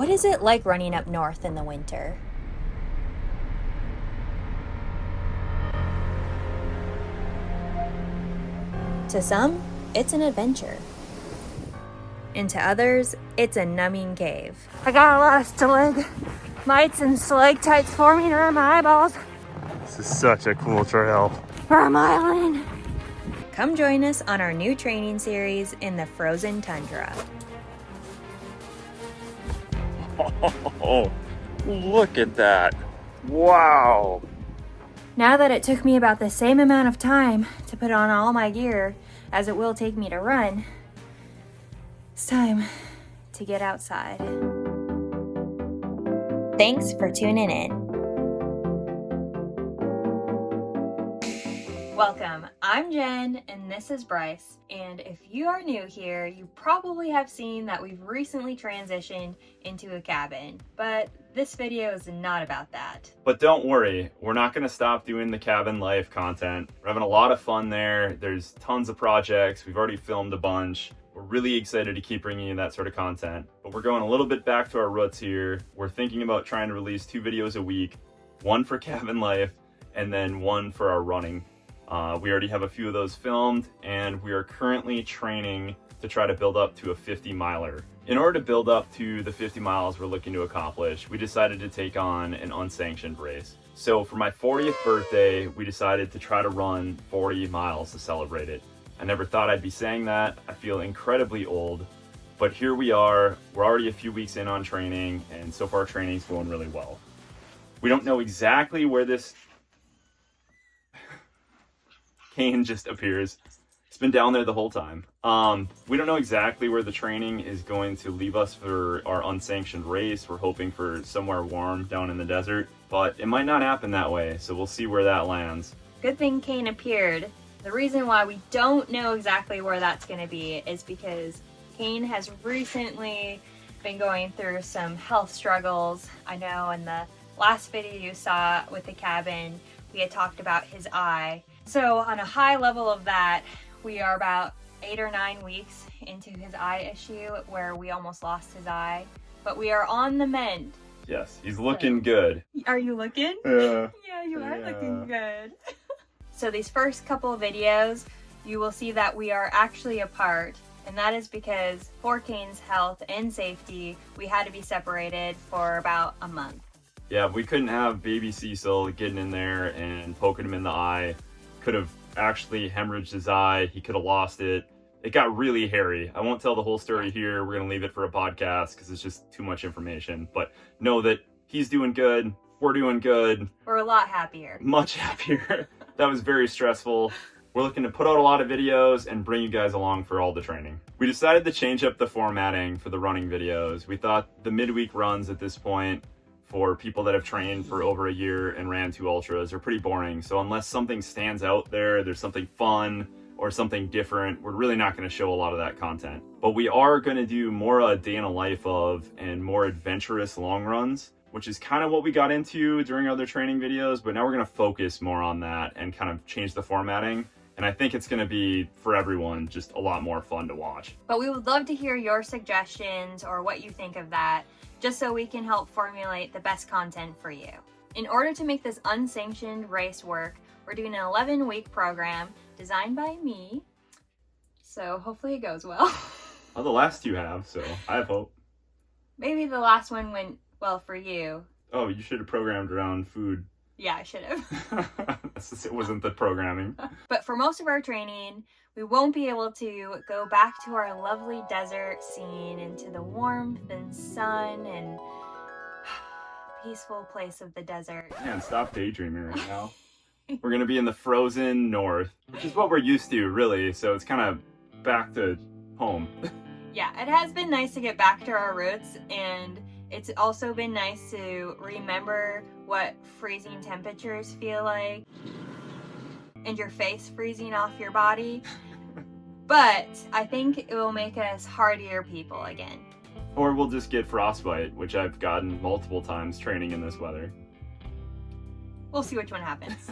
What is it like running up north in the winter? To some, it's an adventure. And to others, it's a numbing cave. I got a lot of stalagmites and stalactites forming around my eyeballs. This is such a cool trail. For a mile in. Come join us on our new training series in the frozen tundra. Oh, look at that. Wow. Now that it took me about the same amount of time to put on all my gear as it will take me to run, it's time to get outside. Thanks for tuning in. Welcome, I'm Jen and this is Bryce, and if you are new here, you probably have seen that we've recently transitioned into a cabin, but this video is not about that. But don't worry, we're not going to stop doing the cabin life content. We're having a lot of fun there. There's tons of projects. We've already filmed a bunch. We're really excited to keep bringing you that sort of content, but we're going a little bit back to our roots here. We're thinking about trying to release 2 videos a week, one for cabin life and then one for our running. We already have a few of those filmed, and we are currently training to try to build up to a 50 miler. In order to build up to the 50 miles we're looking to accomplish, we decided to take on an unsanctioned race. So for my 40th birthday, we decided to try to run 40 miles to celebrate it. I never thought I'd be saying that. I feel incredibly old, but here we are. We're already a few weeks in on training, and so far training's going really well. We don't know exactly where this cane just appears. It's been down there the whole time. We don't know exactly where the training is going to leave us for our unsanctioned race. We're hoping for somewhere warm down in the desert, but it might not happen that way, so we'll see where that lands. Good thing Kane appeared. The reason why we don't know exactly where that's going to be is because Kane has recently been going through some health struggles. I know in the last video you saw with the cabin, we had talked about his eye. So on a high level of that, we are about 8 or 9 weeks into his eye issue where we almost lost his eye, but we are on the mend. Yes, he's looking good. Are you looking? Yeah. Yeah, you are looking good. So these first couple of videos, you will see that we are actually apart, and that is because for Kane's health and safety, we had to be separated for about a month. Yeah, we couldn't have baby Cecil getting in there and poking him in the eye. Could have actually hemorrhaged his eye. He could have lost it. It got really hairy. I won't tell the whole story here. We're going to leave it for a podcast because it's just too much information. But know that he's doing good. We're doing good. We're a lot happier. Much happier. That was very stressful. We're looking to put out a lot of videos and bring you guys along for all the training. We decided to change up the formatting for the running videos. We thought the midweek runs at this point for people that have trained for over a year and ran 2 ultras are pretty boring. So unless something stands out there's something fun or something different, we're really not going to show a lot of that content. But we are going to do more a day in a life of and more adventurous long runs, which is kind of what we got into during other training videos. But now we're going to focus more on that and kind of change the formatting. And I think it's going to be, for everyone, just a lot more fun to watch. But we would love to hear your suggestions or what you think of that, just so we can help formulate the best content for you. In order to make this unsanctioned race work, we're doing an 11-week program designed by me. So hopefully it goes well. Well, the last 2 have, so I have hope. Maybe the last one went well for you. Oh, you should have programmed around food. Yeah, I should have. It wasn't the programming. But for most of our training, we won't be able to go back to our lovely desert scene, into the warmth and sun and peaceful place of the desert. Man, stop daydreaming right now. We're going to be in the frozen north, which is what we're used to, really. So it's kind of back to home. Yeah, it has been nice to get back to our roots, and it's also been nice to remember what freezing temperatures feel like and your face freezing off your body. But I think it will make us hardier people again. Or we'll just get frostbite, which I've gotten multiple times training in this weather. We'll see which one happens.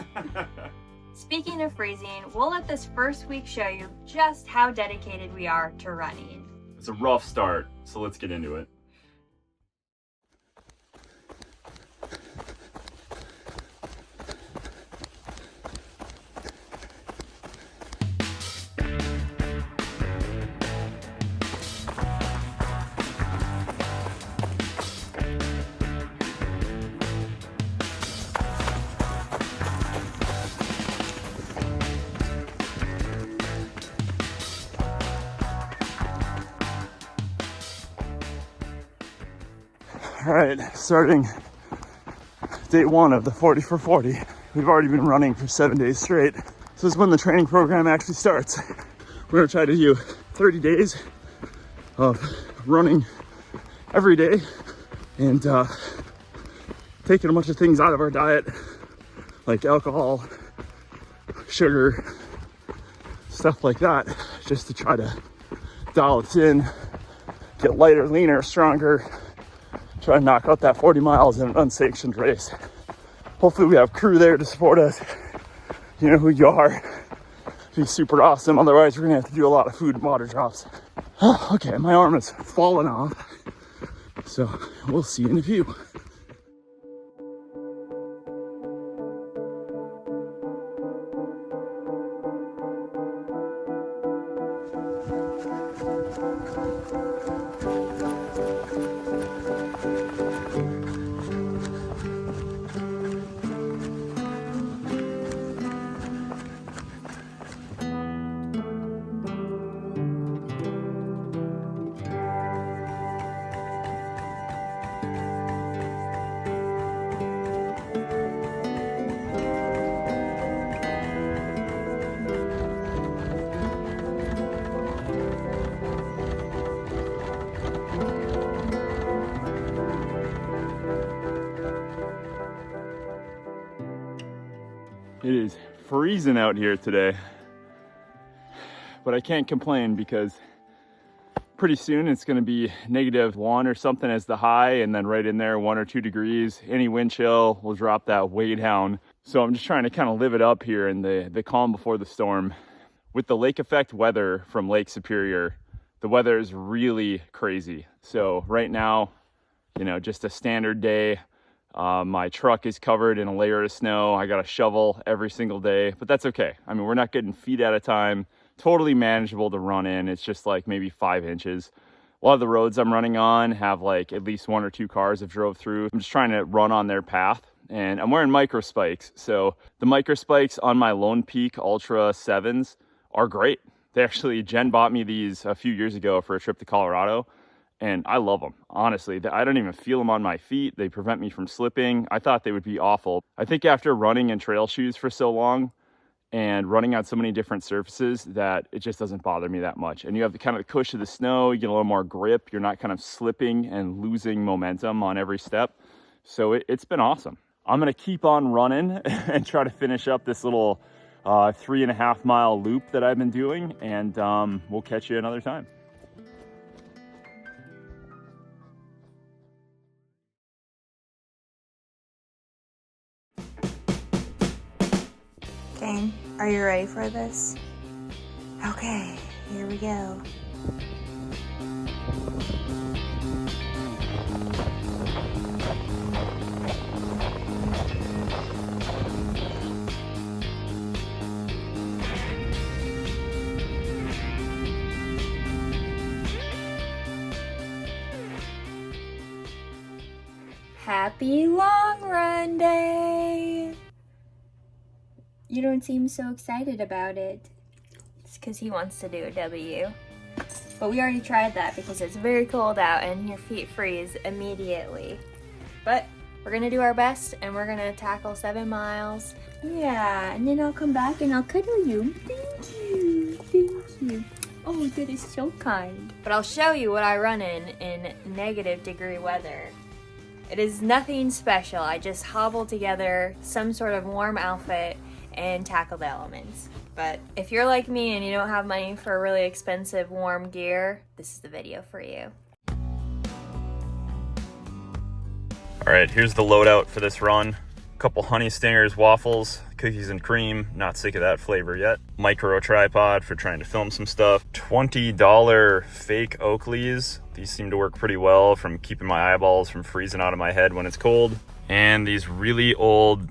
Speaking of freezing, we'll let this first week show you just how dedicated we are to running. It's a rough start, so let's get into it. All right, starting day 1 of the 40 for 40. We've already been running for 7 days straight. So this is when the training program actually starts. We're gonna try to do 30 days of running every day and taking a bunch of things out of our diet, like alcohol, sugar, stuff like that, just to try to dial us in, get lighter, leaner, stronger, try to knock out that 40 miles in an unsanctioned race. Hopefully we have crew there to support us. You know who you are. Be super awesome. Otherwise we're gonna have to do a lot of food and water drops. Okay, my arm is falling off, so we'll see you in a few. It is freezing out here today, but I can't complain because pretty soon it's going to be -1 or something as the high, and then right in there 1 or 2 degrees. Any wind chill will drop that way down. So I'm just trying to kind of live it up here in the calm before the storm. With the lake effect weather from Lake Superior, the weather is really crazy. So right now, you know, just a standard day. My truck is covered in a layer of snow. I got a shovel every single day, but that's okay. I mean, we're not getting feet at a time. Totally manageable to run in. It's just like maybe 5 inches. A lot of the roads I'm running on have like at least 1 or 2 cars have drove through. I'm just trying to run on their path, and I'm wearing micro spikes. So the micro spikes on my Lone Peak Ultra 7s are great. They actually, Jen bought me these a few years ago for a trip to Colorado. And I love them, honestly. I don't even feel them on my feet. They prevent me from slipping. I thought they would be awful. I think after running in trail shoes for so long and running on so many different surfaces that it just doesn't bother me that much. And you have the kind of the cush of the snow, you get a little more grip. You're not kind of slipping and losing momentum on every step. So it's been awesome. I'm gonna keep on running and try to finish up this little 3.5 mile loop that I've been doing, and we'll catch you another time. Kane, are you ready for this? Okay, here we go. Happy long run day! You don't seem so excited about it. It's because he wants to do a W. But we already tried that because it's very cold out and your feet freeze immediately. But we're gonna do our best and we're gonna tackle 7 miles. Yeah, and then I'll come back and I'll cuddle you. Thank you, thank you. Oh, that is so kind. But I'll show you what I run in -degree weather. It is nothing special. I just hobble together some sort of warm outfit and tackle the elements. But if you're like me and you don't have money for really expensive warm gear, this is the video for you. All right, here's the loadout for this run. A couple honey stingers, waffles, cookies and cream. Not sick of that flavor yet. Micro tripod for trying to film some stuff. $20 fake Oakleys. These seem to work pretty well from keeping my eyeballs from freezing out of my head when it's cold. And these really old,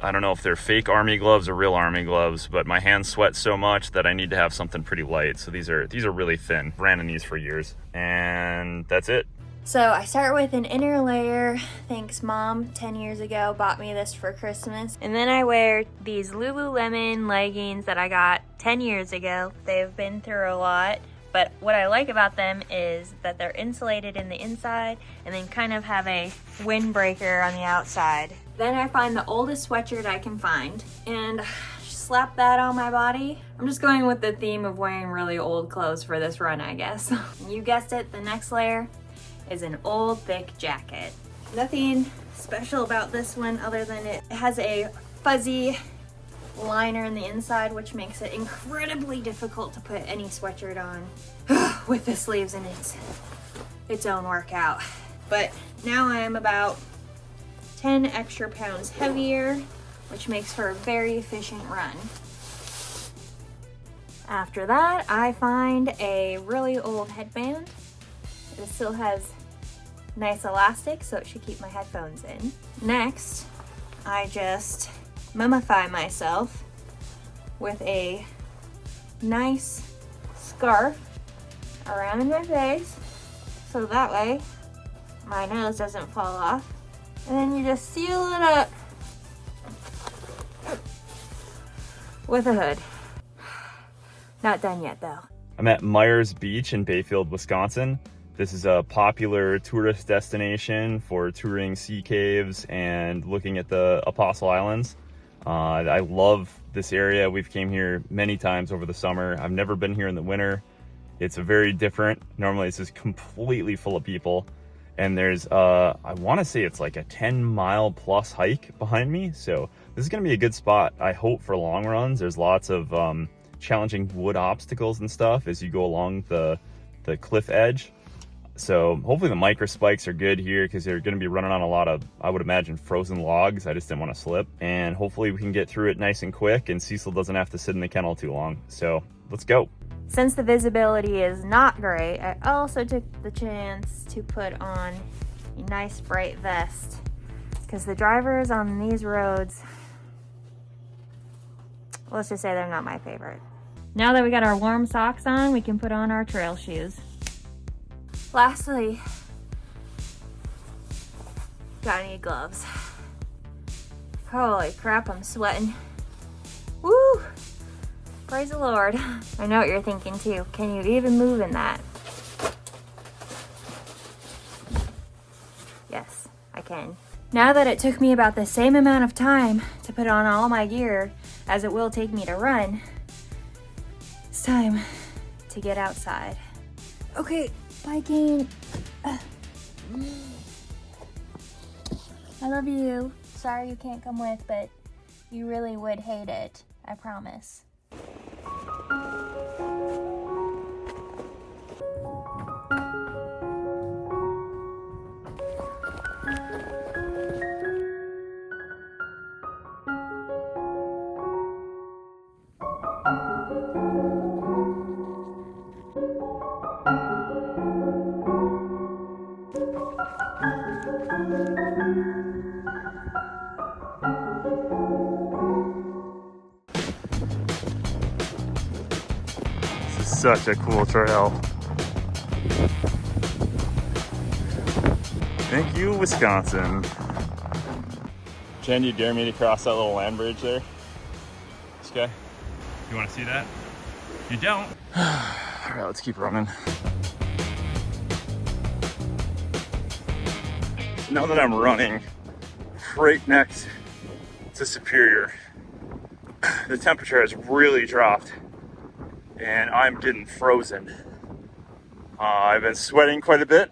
I don't know if they're fake army gloves or real army gloves, but my hands sweat so much that I need to have something pretty light. So these are really thin. Ran in these for years. And that's it. So I start with an inner layer. Thanks, Mom, 10 years ago, bought me this for Christmas. And then I wear these Lululemon leggings that I got 10 years ago. They've been through a lot, But what I like about them is that they're insulated in the inside and then kind of have a windbreaker on the outside. Then I find the oldest sweatshirt I can find and slap that on my body. I'm just going with the theme of wearing really old clothes for this run, I guess. You guessed it, the next layer is an old thick jacket. Nothing special about this one other than it has a fuzzy liner in the inside, which makes it incredibly difficult to put any sweatshirt on with the sleeves, and it's its own workout. But now I am about 10 extra pounds heavier, which makes for a very efficient run. After that, I find a really old headband. It still has nice elastic, so it should keep my headphones in. Next, I just mummify myself with a nice scarf around my face, so that way my nose doesn't fall off. And then you just seal it up with a hood. Not done yet though. I'm at Myers Beach in Bayfield, Wisconsin. This is a popular tourist destination for touring sea caves and looking at the Apostle Islands. I love this area. We've came here many times over the summer. I've never been here in the winter. It's a very different. Normally this is completely full of people. And there's, I want to say it's like a 10-mile plus hike behind me. So this is going to be a good spot, I hope, for long runs. There's lots of challenging wood obstacles and stuff as you go along the cliff edge. So hopefully the micro spikes are good here because they're going to be running on a lot of, I would imagine, frozen logs. I just didn't want to slip. And hopefully we can get through it nice and quick and Cecil doesn't have to sit in the kennel too long. So let's go. Since the visibility is not great, I also took the chance to put on a nice bright vest because the drivers on these roads, let's just say they're not my favorite. Now that we got our warm socks on, we can put on our trail shoes. Lastly, gotta need gloves. Holy crap, I'm sweating. Woo! Praise the Lord. I know what you're thinking too. Can you even move in that? Yes, I can. Now that it took me about the same amount of time to put on all my gear as it will take me to run, it's time to get outside. Okay, bye Kane. I love you. Sorry you can't come with, but you really would hate it. I promise. Such a cool trail. Thank you, Wisconsin. Jen, you dare me to cross that little land bridge there? This guy? You want to see that? You don't? All right, let's keep running. Now that I'm running right next to Superior, the temperature has really dropped and I'm getting frozen. I've been sweating quite a bit,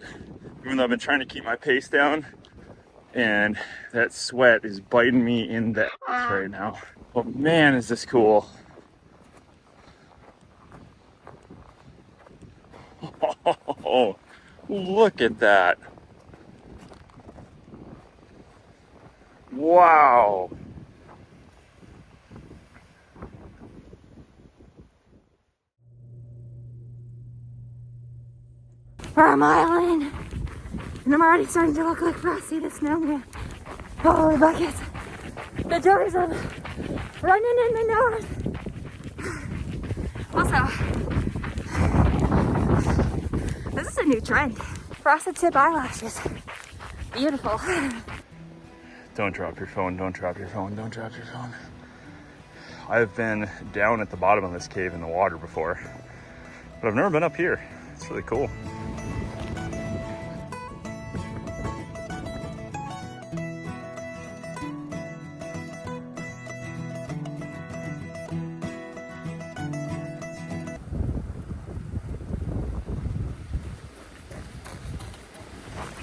even though I've been trying to keep my pace down, and that sweat is biting me in the ass right now. But man, is this cool. Oh, look at that. Wow. We're a mile in, and I'm already starting to look like Frosty the Snowman. Holy buckets. The joys of running in the north. Also, this is a new trend. Frosted tip eyelashes. Beautiful. Don't drop your phone, don't drop your phone, don't drop your phone. I've been down at the bottom of this cave in the water before, But I've never been up here. It's really cool.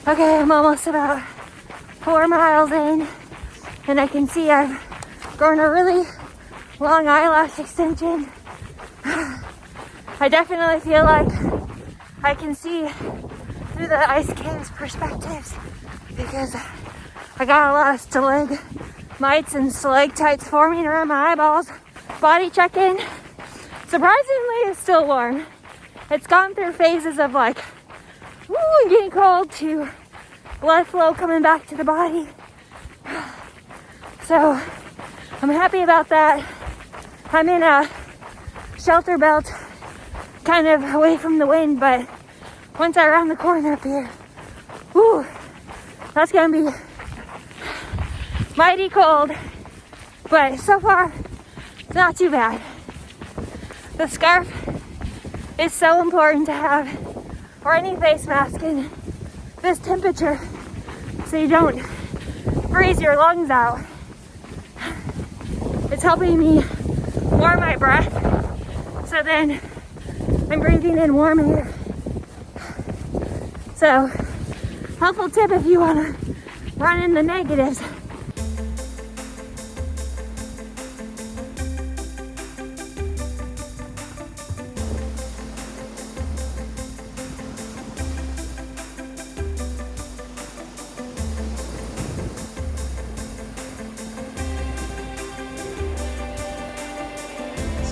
Okay, I'm almost about 4 miles in, and I can see I've grown a really long eyelash extension. I definitely feel like I can see through the ice cave's perspectives because I got a lot of stalagmites and stalactites forming around my eyeballs. Body check-in. Surprisingly, it's still warm. It's gone through phases of like, woo, getting cold to blood flow coming back to the body. So I'm happy about that. I'm in a shelter belt, kind of away from the wind, but once I round the corner up here, whoo, that's gonna be mighty cold. But so far, it's not too bad. The scarf is so important to have, or any face mask in this temperature, so you don't freeze your lungs out. It's helping me warm my breath, so then I'm breathing in warm air. So, helpful tip if you want to run in the negatives.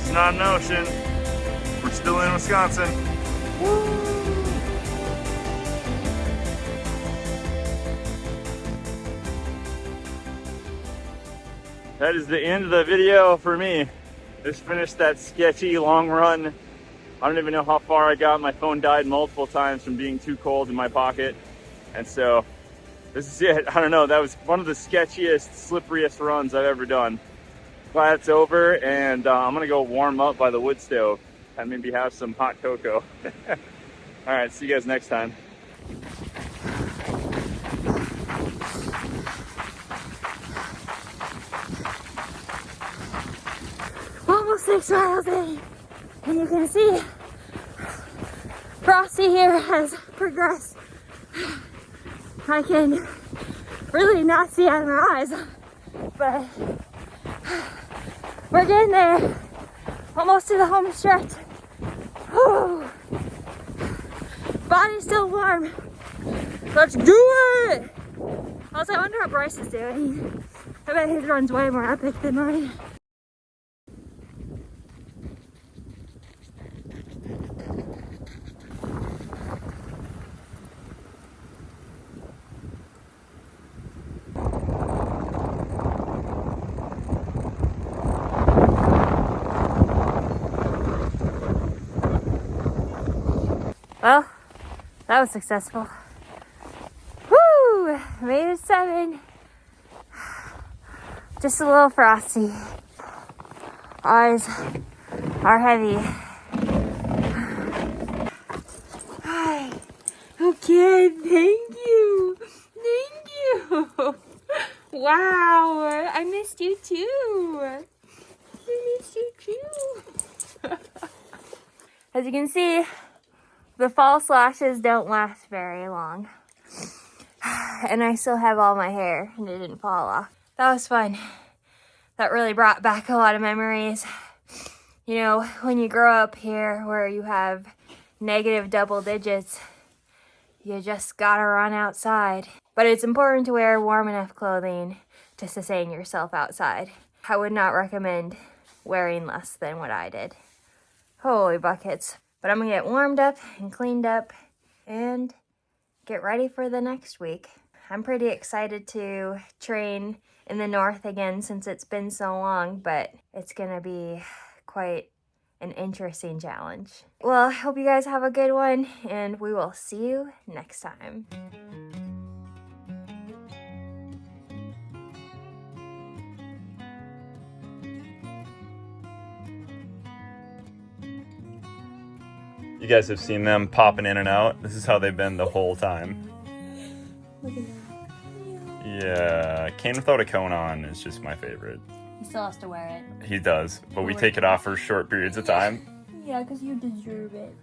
It's not an ocean. We're still in Wisconsin. That is the end of the video for me. Just finished that sketchy long run. I don't even know how far I got. My phone died multiple times from being too cold in my pocket. And so this is it. I don't know. That was one of the sketchiest, slipperiest runs I've ever done. Glad it's over, and I'm gonna go warm up by the wood stove and maybe have some hot cocoa. All right, see you guys next time. Almost 6 miles in, and you can see Frosty here has progressed. I can really not see out of my eyes, but we're getting there. Almost to the home stretch. Whew. Body's still warm. Let's do it! Also, I wonder how Bryce is doing. I bet his run's way more epic than mine. Well, that was successful. Woo! Made it 7. Just a little frosty. Eyes are heavy. Hi. Okay, thank you. Thank you. Wow, I missed you too. I missed you too. As you can see, the false lashes don't last very long. And I still have all my hair and it didn't fall off. That was fun. That really brought back a lot of memories. You know, when you grow up here where you have negative double digits, you just gotta run outside. But it's important to wear warm enough clothing to sustain yourself outside. I would not recommend wearing less than what I did. Holy buckets. But I'm gonna get warmed up and cleaned up and get ready for the next week. I'm pretty excited to train in the north again since it's been so long, but it's gonna be quite an interesting challenge. Well, I hope you guys have a good one, and we will see you next time. You guys have seen them popping in and out. This is how they've been the whole time. Look at that. Yeah, Kane without a cone on is just my favorite. He still has to wear it. He does, but we take it off for short periods of time. Yeah, because you deserve it.